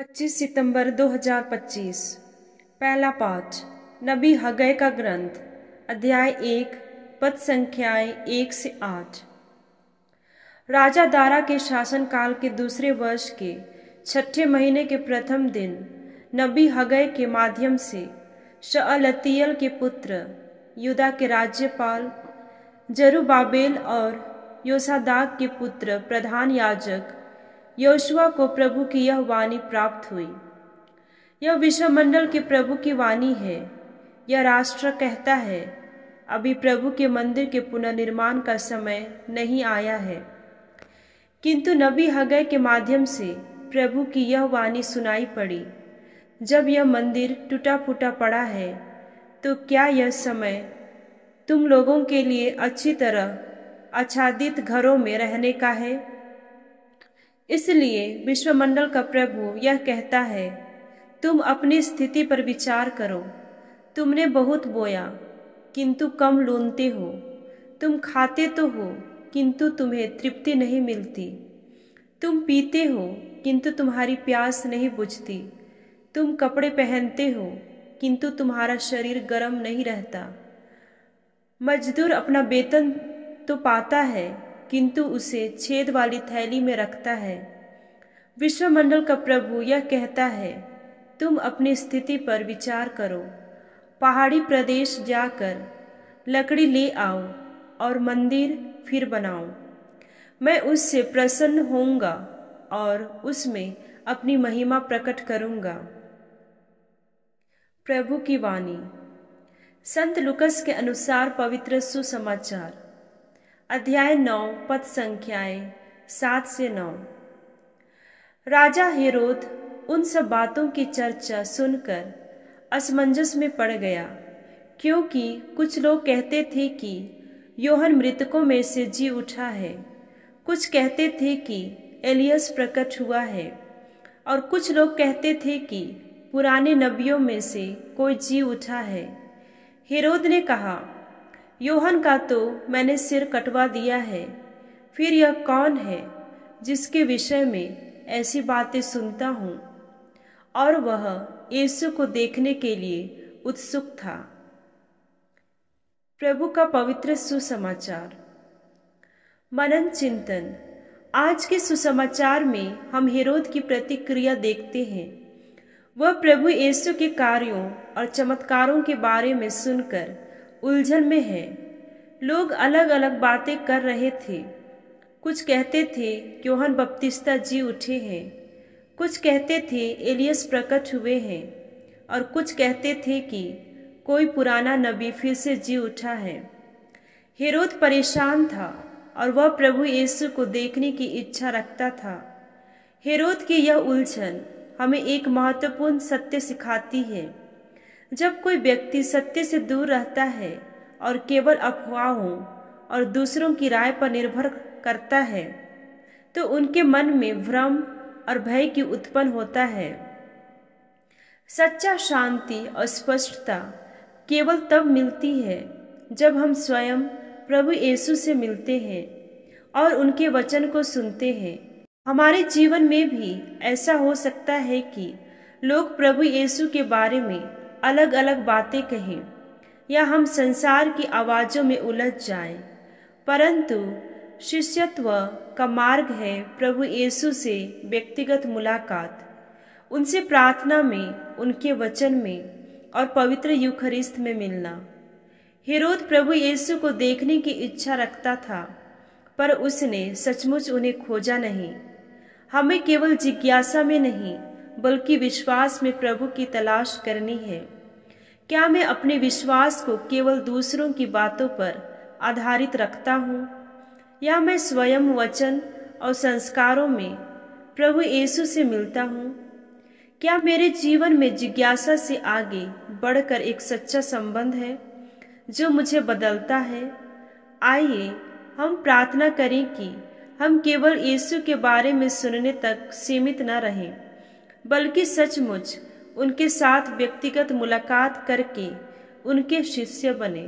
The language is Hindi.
25 सितंबर 2025। पहला पाठ नबी हगै का ग्रंथ, अध्याय 1, पद संख्याएं 1 से 8। राजा दारा के शासनकाल के दूसरे वर्ष के छठे महीने के प्रथम दिन नबी हगै के माध्यम से शअलतीयल के पुत्र यूदा के राज्यपाल जरुब्बाबेल और योसादाक के पुत्र प्रधान याजक योशुआ को प्रभु की यह वाणी प्राप्त हुई। यह विश्वमंडल के प्रभु की वाणी है। यह राष्ट्र कहता है, अभी प्रभु के मंदिर के पुनर्निर्माण का समय नहीं आया है। किंतु नबी हगै के माध्यम से प्रभु की यह वाणी सुनाई पड़ी, जब यह मंदिर टूटा फूटा पड़ा है, तो क्या यह समय तुम लोगों के लिए अच्छी तरह आच्छादित घरों में रहने का है? इसलिए विश्वमंडल का प्रभु यह कहता है, तुम अपनी स्थिति पर विचार करो। तुमने बहुत बोया किंतु कम लूनते हो, तुम खाते तो हो किंतु तुम्हें तृप्ति नहीं मिलती, तुम पीते हो किंतु तुम्हारी प्यास नहीं बुझती, तुम कपड़े पहनते हो किंतु तुम्हारा शरीर गर्म नहीं रहता। मजदूर अपना वेतन तो पाता है किंतु उसे छेद वाली थैली में रखता है। विश्वमंडल का प्रभु यह कहता है, तुम अपनी स्थिति पर विचार करो। पहाड़ी प्रदेश जाकर लकड़ी ले आओ और मंदिर फिर बनाओ। मैं उससे प्रसन्न होऊंगा और उसमें अपनी महिमा प्रकट करूंगा। प्रभु की वाणी। संत लूकस के अनुसार पवित्र सुसमाचार, अध्याय 9, पद संख्याएं 7 से 9। राजा हेरोद उन सब बातों की चर्चा सुनकर असमंजस में पड़ गया, क्योंकि कुछ लोग कहते थे कि यूहन्ना मृतकों में से जी उठा है, कुछ कहते थे कि एलियस प्रकट हुआ है, और कुछ लोग कहते थे कि पुराने नबियों में से कोई जी उठा है। हेरोद ने कहा, यूहन्ना का तो मैंने सिर कटवा दिया है, फिर यह कौन है जिसके विषय में ऐसी बातें सुनता हूँ? और वह यीशु को देखने के लिए उत्सुक था। प्रभु का पवित्र सुसमाचार। मनन चिंतन। आज के सुसमाचार में हम हेरोद की प्रतिक्रिया देखते हैं। वह प्रभु यीशु के कार्यों और चमत्कारों के बारे में सुनकर उलझन में है। लोग अलग अलग बातें कर रहे थे। कुछ कहते थे कि यूहन्ना बपतिस्ता जी उठे हैं, कुछ कहते थे एलियस प्रकट हुए हैं, और कुछ कहते थे कि कोई पुराना नबी फिर से जी उठा है। हेरोद परेशान था और वह प्रभु यीशु को देखने की इच्छा रखता था। हेरोद की यह उलझन हमें एक महत्वपूर्ण सत्य सिखाती है। जब कोई व्यक्ति सत्य से दूर रहता है और केवल अफवाहों और दूसरों की राय पर निर्भर करता है, तो उनके मन में भ्रम और भय की उत्पन्न होता है। सच्चा शांति और स्पष्टता केवल तब मिलती है जब हम स्वयं प्रभु यीशु से मिलते हैं और उनके वचन को सुनते हैं। हमारे जीवन में भी ऐसा हो सकता है कि लोग प्रभु यीशु के बारे में अलग अलग बातें कहें या हम संसार की आवाजों में उलझ जाएं, परंतु शिष्यत्व का मार्ग है प्रभु यीशु से व्यक्तिगत मुलाकात, उनसे प्रार्थना में, उनके वचन में और पवित्र यूखरिस्त में मिलना। हेरोद प्रभु यीशु को देखने की इच्छा रखता था, पर उसने सचमुच उन्हें खोजा नहीं। हमें केवल जिज्ञासा में नहीं बल्कि विश्वास में प्रभु की तलाश करनी है। क्या मैं अपने विश्वास को केवल दूसरों की बातों पर आधारित रखता हूँ, या मैं स्वयं वचन और संस्कारों में प्रभु यीशु से मिलता हूँ? क्या मेरे जीवन में जिज्ञासा से आगे बढ़कर एक सच्चा संबंध है जो मुझे बदलता है? आइए हम प्रार्थना करें कि हम केवल यीशु के बारे में सुनने तक सीमित न रहें, बल्कि सचमुच उनके साथ व्यक्तिगत मुलाकात करके उनके शिष्य बने।